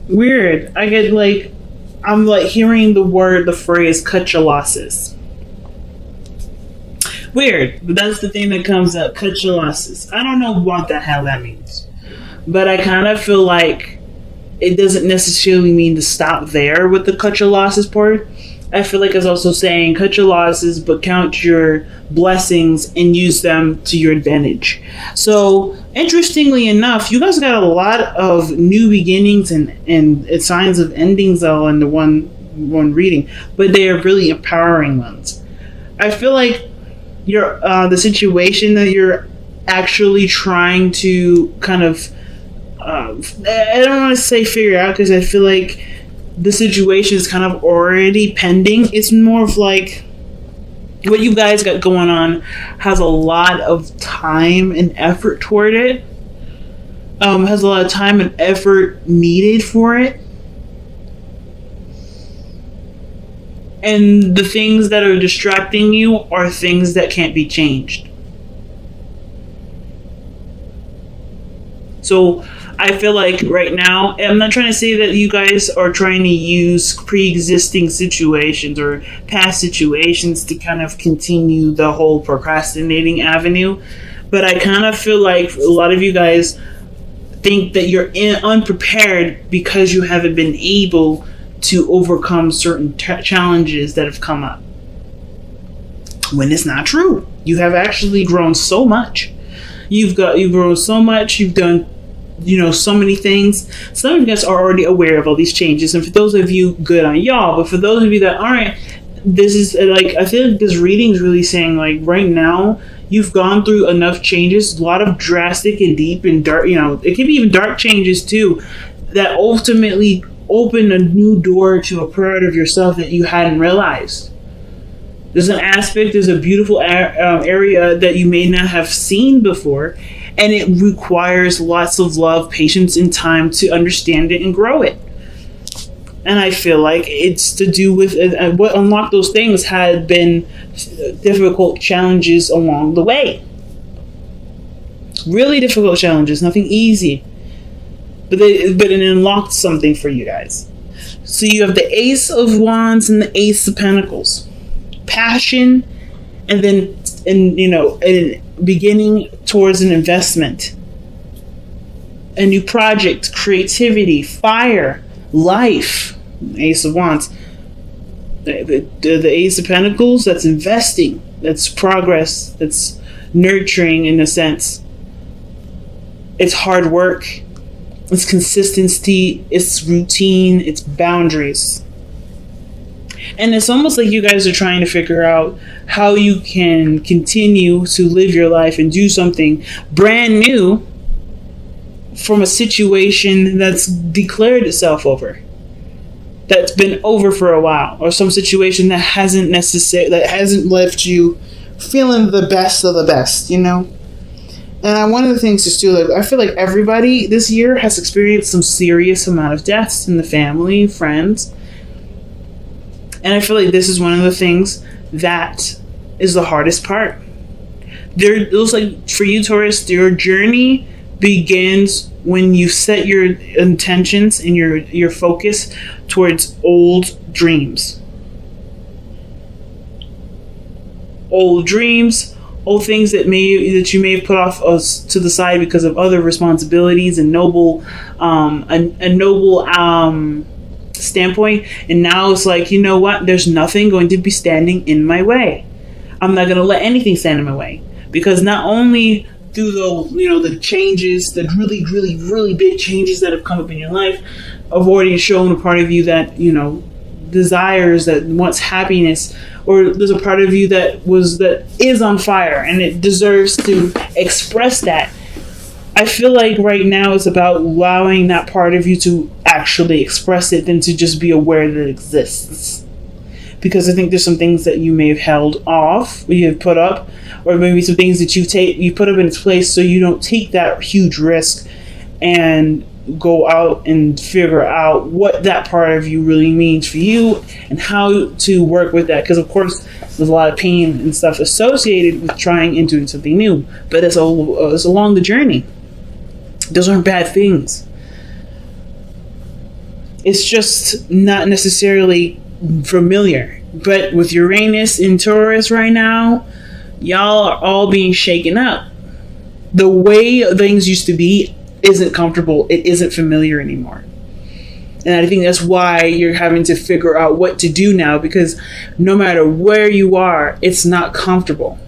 Weird. I get like, I'm like hearing the phrase cut your losses. Weird, but that's the thing that comes up. Cut your losses. I don't know what the hell that means, but I kind of feel like it doesn't necessarily mean to stop there with the cut your losses part. I feel like it's also saying cut your losses, but count your blessings and use them to your advantage. So, interestingly enough, you guys got a lot of new beginnings and signs of endings all in the one reading, but they are really empowering ones. I feel like your the situation that you're actually trying to kind of I don't want to say figure out, because I feel like the situation is kind of already pending. It's more of like what you guys got going on has a lot of time and effort toward it. Has a lot of time and effort needed for it. And the things that are distracting you are things that can't be changed. So I feel like right now, I'm not trying to say that you guys are trying to use pre-existing situations or past situations to kind of continue the whole procrastinating avenue, but I kind of feel like a lot of you guys think that you're unprepared because you haven't been able to overcome certain challenges that have come up. When it's not true. You have actually grown so much. You've grown so much. You've done, so many things. Some of you guys are already aware of all these changes, and for those of you, good on y'all. But for those of you that aren't, this is like, I feel like this reading is really saying, like, right now you've gone through enough changes, a lot of drastic and deep and dark. It can be even dark changes too, that ultimately open a new door to a part of yourself that you hadn't realized. There's a beautiful area that you may not have seen before, and it requires lots of love, patience, and time to understand it and grow it. And I feel like it's to do with what unlocked those things had been difficult challenges along the way. Really difficult challenges, nothing easy. But it unlocked something for you guys. So you have the Ace of Wands and the Ace of Pentacles. Passion, and then beginning towards an investment, a new project, creativity, fire, life. Ace of Wands. The Ace of Pentacles, that's investing, that's progress, that's nurturing in a sense. It's hard work, it's consistency, it's routine, it's boundaries. And it's almost like you guys are trying to figure out how you can continue to live your life and do something brand new from a situation that's declared itself over, that's been over for a while, or some situation that hasn't left you feeling the best of the best, And one of the things is too, like, I feel like everybody this year has experienced some serious amount of deaths in the family, friends. And I feel like this is one of the things that is the hardest part. It looks like for you, Taurus, your journey begins when you set your intentions and your focus towards old dreams. Old dreams, old things that you may have put off to the side because of other responsibilities and noble standpoint, and now it's like, you know what, there's nothing going to be standing in my way. I'm not going to let anything stand in my way, because not only through the changes, the really, really, really big changes that have come up in your life, have already shown a part of you that desires, that wants happiness, or there's a part of you that is on fire and it deserves to express that. I feel like right now it's about allowing that part of you to actually express it than to just be aware that it exists. Because I think there's some things that you may have held off, you have put up, or maybe some things that you put up in its place so you don't take that huge risk and go out and figure out what that part of you really means for you and how to work with that. Because of course there's a lot of pain and stuff associated with trying and doing something new, but it's along the journey. Those aren't bad things. It's just not necessarily familiar. But with Uranus in Taurus right now, y'all are all being shaken up. The way things used to be isn't comfortable. It isn't familiar anymore. And I think that's why you're having to figure out what to do now, because no matter where you are, it's not comfortable.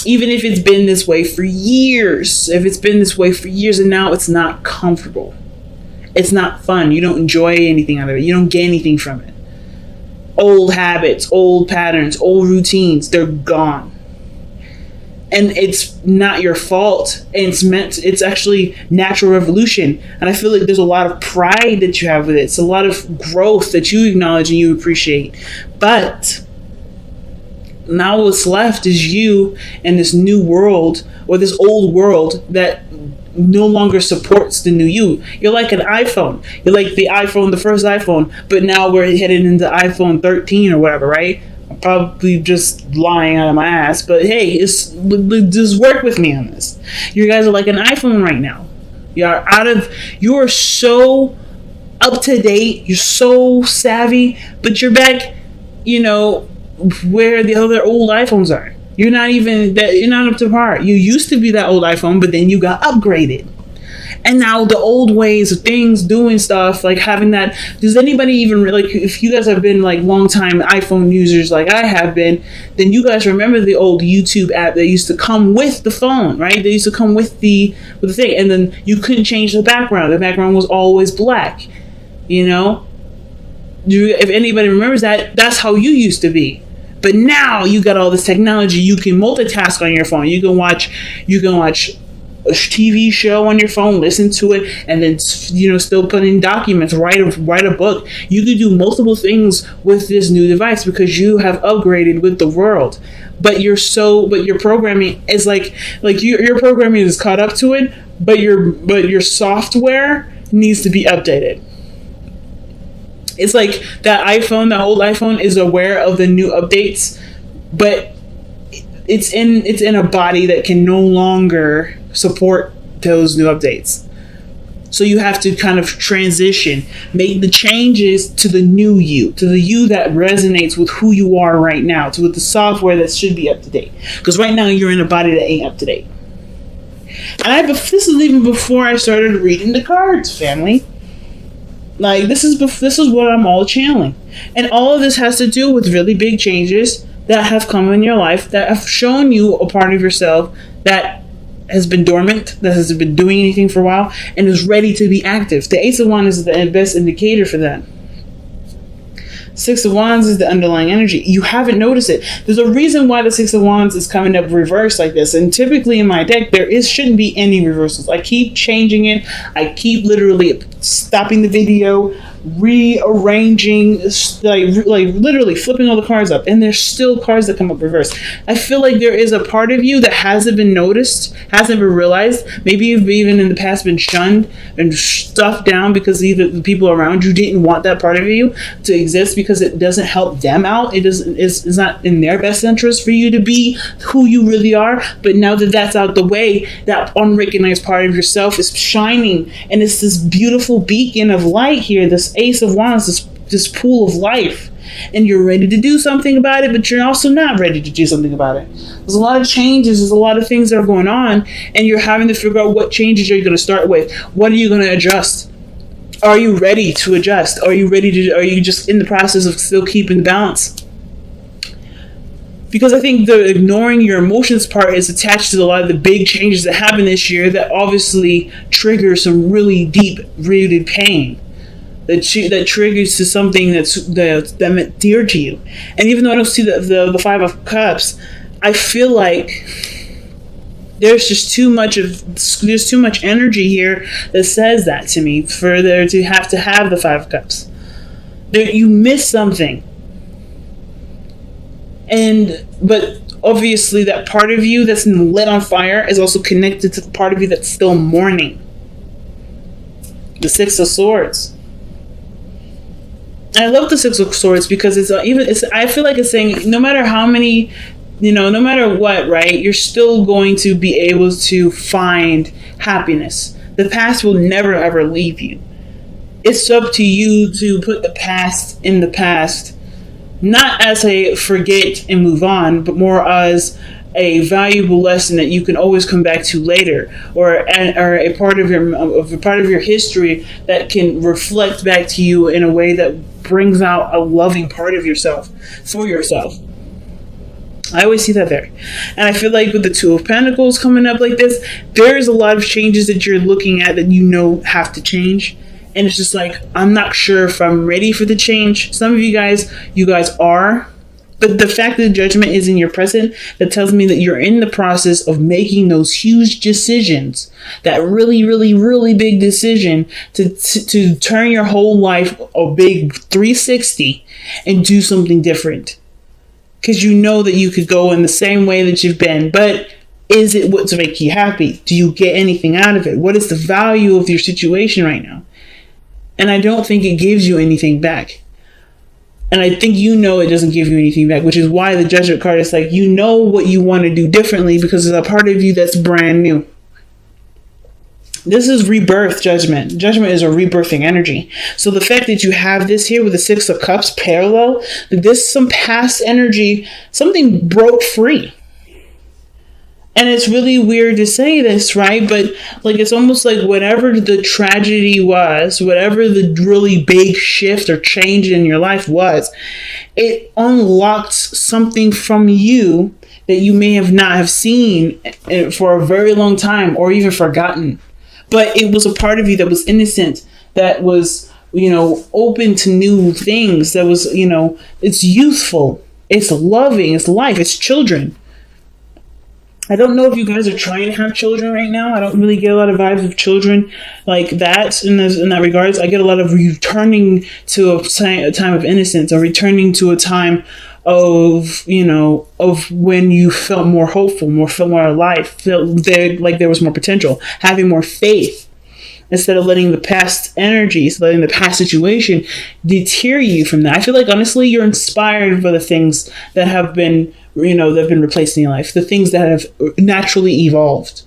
Even if it's been this way for years, and now it's not comfortable. It's not fun. You don't enjoy anything out of it. You don't get anything from it. Old habits, old patterns, old routines, they're gone. And it's not your fault. And it's actually natural evolution. And I feel like there's a lot of pride that you have with it. It's a lot of growth that you acknowledge and you appreciate. But now what's left is you and this new world, or this old world that no longer supports the new you. You're like an iPhone. You're like the first iPhone, but now we're headed into iPhone 13 or whatever, right? I'm probably just lying out of my ass, but hey, just work with me on this. You guys are like an iPhone right now. You are so up to date. You're so savvy, but you're back, where the other old iPhones are. You're not up to par. You used to be that old iPhone, but then you got upgraded. And now the old ways of things, doing stuff, like having that. Does anybody even, like, if you guys have been like long time iPhone users like I have been, then you guys remember the old YouTube app that used to come with the phone, right? They used to come with the thing, and then you couldn't change the background. The background was always black. If anybody remembers that, that's how you used to be. But now you got all this technology. You can multitask on your phone. You can watch a TV show on your phone, listen to it, and then still put in documents, write a book. You can do multiple things with this new device because you have upgraded with the world. But your programming is like your programming is caught up to it, but your software needs to be updated. It's like that old iPhone is aware of the new updates, but it's in a body that can no longer support those new updates. So you have to kind of transition, make the changes to the new you, to the you that resonates with who you are right now, with the software that should be up to date. Because right now you're in a body that ain't up to date. And this is even before I started reading the cards, family. Like, this is what I'm all channeling. And all of this has to do with really big changes that have come in your life, that have shown you a part of yourself that has been dormant, that hasn't been doing anything for a while, and is ready to be active. The Ace of Wands is the best indicator for that. Six of Wands is the underlying energy. You haven't noticed it. There's a reason why the Six of Wands is coming up reversed like this. And typically in my deck, shouldn't be any reversals. I keep changing it. I keep literally stopping the video, rearranging, like literally flipping all the cards up, and there's still cards that come up reversed. I feel like there is a part of you that hasn't been noticed, hasn't been realized. Maybe you've even in the past been shunned and stuffed down because either the people around you didn't want that part of you to exist because it doesn't help them out. It's not in their best interest for you to be who you really are. But now that that's out the way, that unrecognized part of yourself is shining, and it's this beautiful beacon of light here, this Ace of Wands, this pool of life, and you're ready to do something about it, but you're also not ready to do something about it. There's a lot of changes, there's a lot of things that are going on, and you're having to figure out what changes you're going to start with. What are you going to adjust? Are you ready to adjust? Are you just in the process of still keeping the balance? Because I think the ignoring your emotions part is attached to a lot of the big changes that happen this year that obviously trigger some really deep-rooted pain. That triggers to something that meant dear to you. And even though I don't see the Five of Cups, I feel like there's too much energy here that says that to me for there to have the Five of Cups. You miss something. But obviously that part of you that's lit on fire is also connected to the part of you that's still mourning. The Six of Swords. I love the Six of Swords because I feel like it's saying no matter how many, no matter what, right, you're still going to be able to find happiness. The past will never ever leave you. It's up to you to put the past in the past, not as a forget and move on, but more as a valuable lesson that you can always come back to later, or a part of your history that can reflect back to you in a way that brings out a loving part of yourself for yourself. I always see that there. And I feel like with the Two of Pentacles coming up like this, there's a lot of changes that you're looking at that you know have to change. And it's just like, I'm not sure if I'm ready for the change. Some of you guys are. But the fact that the Judgment is in your present, that tells me that you're in the process of making those huge decisions. That really, really, really big decision to turn your whole life a big 360 and do something different. Because you know that you could go in the same way that you've been. But is it what's making you happy? Do you get anything out of it? What is the value of your situation right now? And I don't think it gives you anything back. And I think you know it doesn't give you anything back, which is why the Judgment card is like, you know what you want to do differently because there's a part of you that's brand new. This is rebirth, Judgment. Judgment is a rebirthing energy. So the fact that you have this here with the Six of Cups parallel, that this some past energy, something broke free. And it's really weird to say this, right? But like, it's almost like whatever the tragedy was, whatever the really big shift or change in your life was, it unlocked something from you that you may have not have seen for a very long time or even forgotten. But it was a part of you that was innocent, that was, open to new things, that was, it's youthful, it's loving, it's life, it's children. I don't know if you guys are trying to have children right now. I don't really get a lot of vibes of children like that in that regards. I get a lot of returning to a time of innocence, or returning to a time of when you felt more hopeful, felt more alive, felt like there was more potential, having more faith, instead of letting the past energies, letting the past situation deter you from that. I feel like honestly you're inspired by the things that have been that have been replaced in your life, the things that have naturally evolved,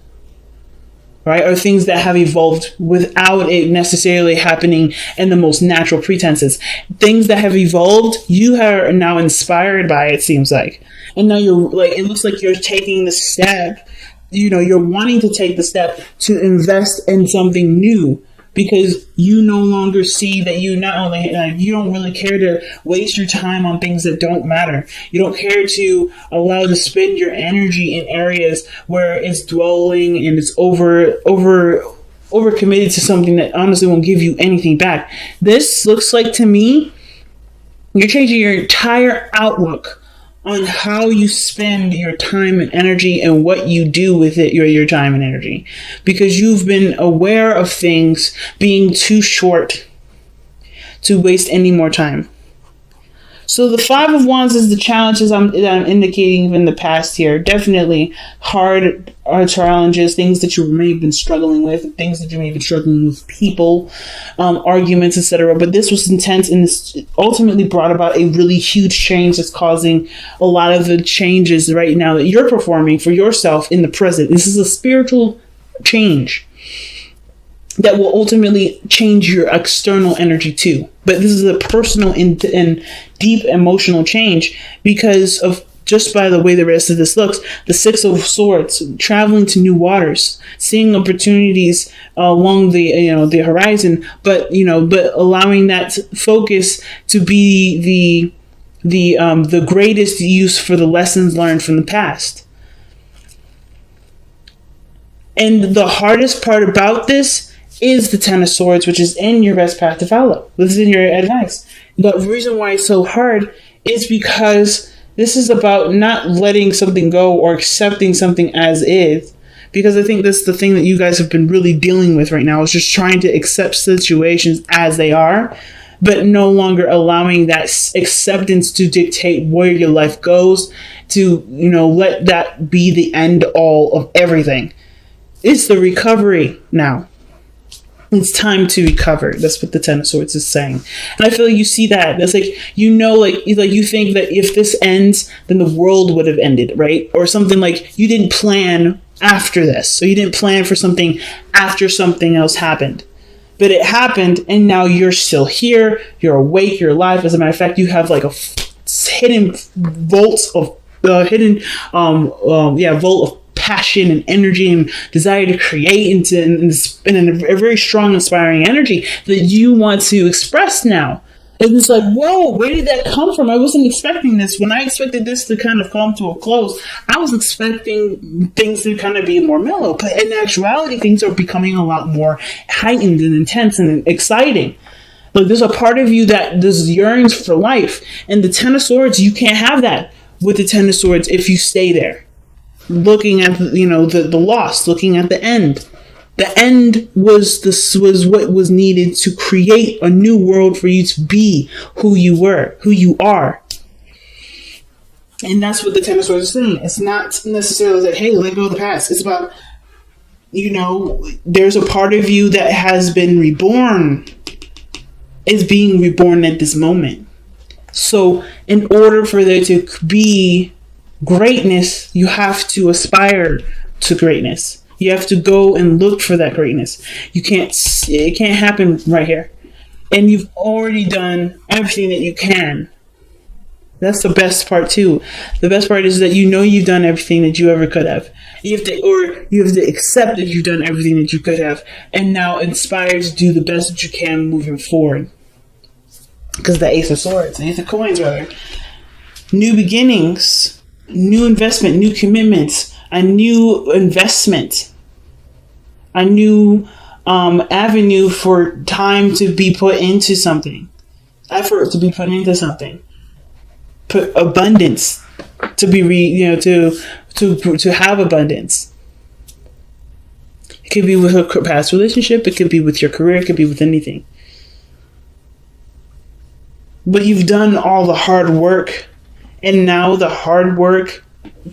right? Or things that have evolved without it necessarily happening in the most natural pretenses. Things that have evolved, you are now inspired by, it seems like. And now you're like, it looks like you're taking the step, you're wanting to take the step to invest in something new, because you no longer see that you don't really care to waste your time on things that don't matter. You don't care to allow to spend your energy in areas where it's dwelling and it's over committed to something that honestly won't give you anything back. This looks like, to me, you're changing your entire outlook on how you spend your time and energy and what you do with it, your time and energy, because you've been aware of things being too short to waste any more time. So the Five of Wands is the challenges that I'm indicating in the past here. Definitely hard challenges, things that you may have been struggling with, things that you may have been struggling with, people, arguments, etc. But this was intense, and this ultimately brought about a really huge change that's causing a lot of the changes right now that you're performing for yourself in the present. This is a spiritual change that will ultimately change your external energy too. But this is a personal and deep emotional change because of, just by the way the rest of this looks, the Six of Swords, traveling to new waters, seeing opportunities along the horizon, but allowing that focus to be the greatest use for the lessons learned from the past. And the hardest part about this is the Ten of Swords, which is in your best path to follow. This is in your advice. The reason why it's so hard is because this is about not letting something go or accepting something as is. Because I think that's the thing that you guys have been really dealing with right now, is just trying to accept situations as they are, but no longer allowing that acceptance to dictate where your life goes, to, let that be the end all of everything. It's the recovery now. It's time to recover. That's what the Ten of Swords is saying. And I feel like you see that. That's like, you think that if this ends, then the world would have ended, right? Or something like you didn't plan after this. So you didn't plan for something after something else happened. but it happened, and now you're still here. You're awake. You're alive. As a matter of fact, you have like a hidden vault of vault of passion and energy and desire to create in a very strong, inspiring energy that you want to express now. It was like, whoa, where did that come from? I wasn't expecting this. When I expected this to kind of come to a close, I was expecting things to kind of be more mellow. But in actuality, things are becoming a lot more heightened and intense and exciting. Like, there's a part of you that just yearns for life. And the Ten of Swords, you can't have that with the Ten of Swords if you stay there. Looking at, the loss, looking at the end. The end was what was needed to create a new world for you to be who you were, who you are. And that's what the Ten of Swords is saying. It's not necessarily that, hey, let go of the past. It's about, there's a part of you that has been reborn, is being reborn at this moment. So in order for there to be greatness, you have to aspire to greatness. You have to go and look for that greatness. It can't happen right here. And you've already done everything that you can. That's the best part too. The best part is that you've done everything that you ever could have. You have to accept that you've done everything that you could have, and now inspire to do the best that you can moving forward. Because the Ace of Swords, Ace of Coins rather. New beginnings, new investment, new commitments, a new investment, a new avenue for time to be put into something, effort to be put into something, put abundance to be to have abundance. It could be with a past relationship. It could be with your career. It could be with anything. But you've done all the hard work, and now the hard work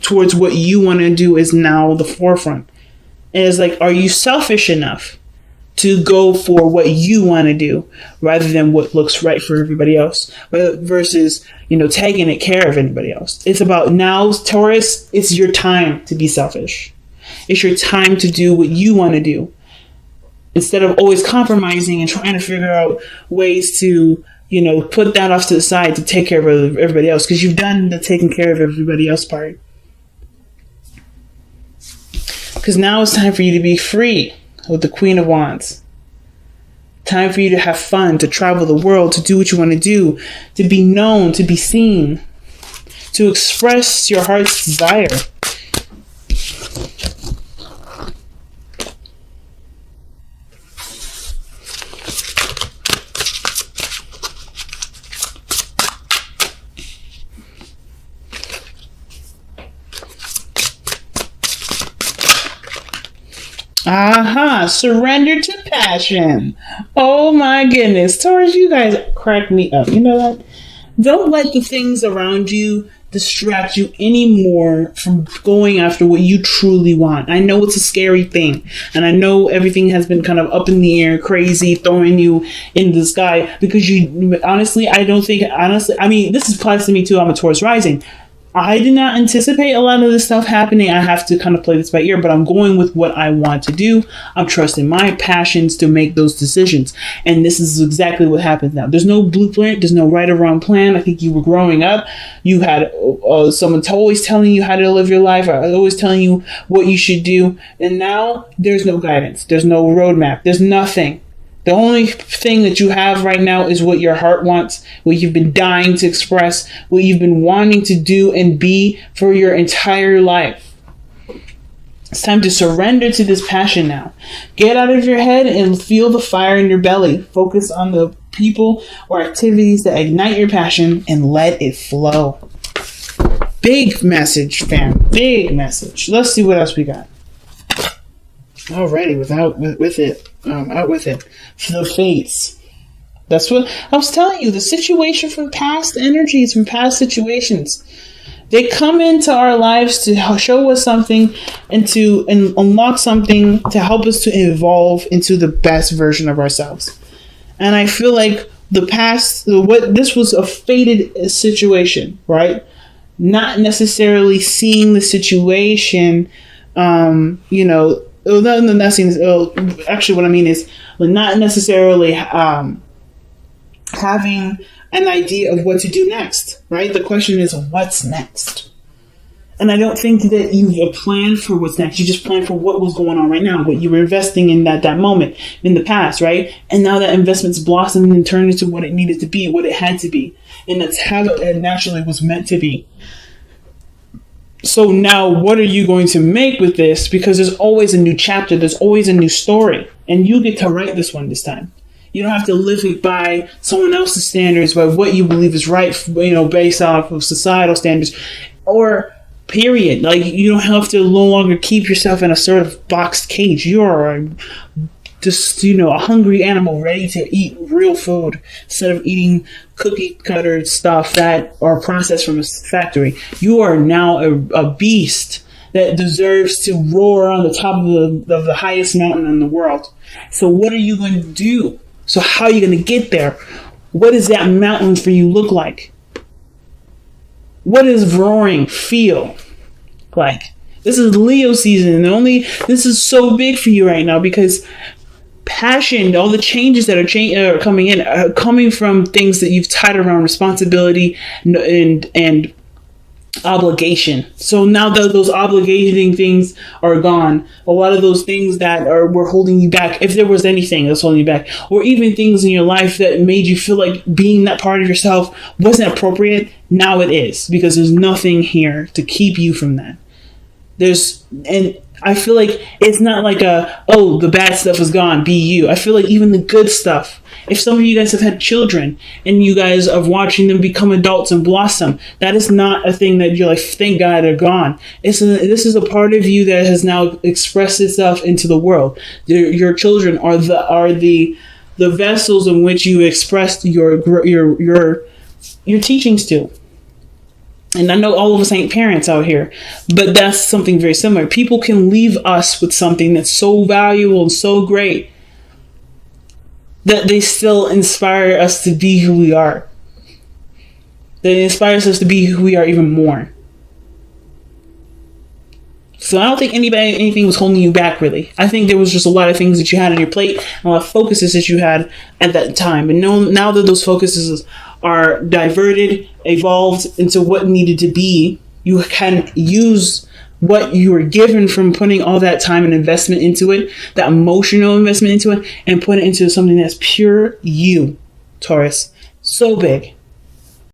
towards what you want to do is now the forefront. And it's like, are you selfish enough to go for what you want to do rather than what looks right for everybody else, versus, taking care of anybody else? It's about now, Taurus, it's your time to be selfish. It's your time to do what you want to do, instead of always compromising and trying to figure out ways to, put that off to the side to take care of everybody else, because you've done the taking care of everybody else part. Because now it's time for you to be free with the Queen of Wands. Time for you to have fun, to travel the world, to do what you want to do, to be known, to be seen, to express your heart's desire. Surrender to passion. Oh my goodness. Taurus, you guys crack me up. You know that? Don't let the things around you distract you anymore from going after what you truly want. I know it's a scary thing, and I know everything has been kind of up in the air, crazy, throwing you in the sky, because this applies to me too. I'm a Taurus rising. I did not anticipate a lot of this stuff happening. I have to kind of play this by ear, but I'm going with what I want to do. I'm trusting my passions to make those decisions. And this is exactly what happens now. There's no blueprint. There's no right or wrong plan. I think you were growing up. You had someone always telling you how to live your life, or always telling you what you should do. And now there's no guidance. There's no roadmap. There's nothing. The only thing that you have right now is what your heart wants, what you've been dying to express, what you've been wanting to do and be for your entire life. It's time to surrender to this passion now. Get out of your head and feel the fire in your belly. Focus on the people or activities that ignite your passion and let it flow. Big message, fam. Big message. Let's see what else we got. Alrighty, out with it. For the fates. That's what I was telling you. The situation from past energies, from past situations, they come into our lives to show us something and to unlock something to help us to evolve into the best version of ourselves. And I feel like this was a fated situation, right? Not necessarily seeing the situation, actually what I mean is but not necessarily having an idea of what to do next, right? The question is, what's next? And I don't think that you've planned for what's next. You just planned for what was going on right now, what you were investing in that moment in the past, right? And now that investment's blossomed and turned into what it needed to be, what it had to be. And that's how it naturally was meant to be. So now what are you going to make with this? Because there's always a new chapter. There's always a new story. And you get to write this one this time. You don't have to live it by someone else's standards, by what you believe is right, based off of societal standards, or period. Like, you don't have to no longer keep yourself in a sort of boxed cage. You are just, a hungry animal ready to eat real food instead of eating cookie cutter stuff that are processed from a factory. You are now a beast that deserves to roar on the top of the highest mountain in the world. So what are you going to do? So how are you going to get there? What does that mountain for you look like? What does roaring feel like? This is Leo season, and this is so big for you right now because passion, all the changes that are coming in, are coming from things that you've tied around responsibility and obligation. So now that those obligating things are gone, a lot of those things that were holding you back, if there was anything that's holding you back, or even things in your life that made you feel like being that part of yourself wasn't appropriate, now it is, because there's nothing here to keep you from that. And I feel like it's not like the bad stuff is gone, be you. I feel like even the good stuff, if some of you guys have had children and you guys are watching them become adults and blossom, that is not a thing that you're like, thank God they're gone. This is a part of you that has now expressed itself into the world. Your children are the vessels in which you expressed your teachings to. And I know all of us ain't parents out here, but that's something very similar. People can leave us with something that's so valuable and so great that they still inspire us to be who we are. That inspires us to be who we are even more. So I don't think anything was holding you back, really. I think there was just a lot of things that you had on your plate, and a lot of focuses that you had at that time. And now that those focuses are diverted, evolved into what needed to be, you can use what you were given from putting all that time and investment into it, that emotional investment into it, and put it into something that's pure you, Taurus. So big.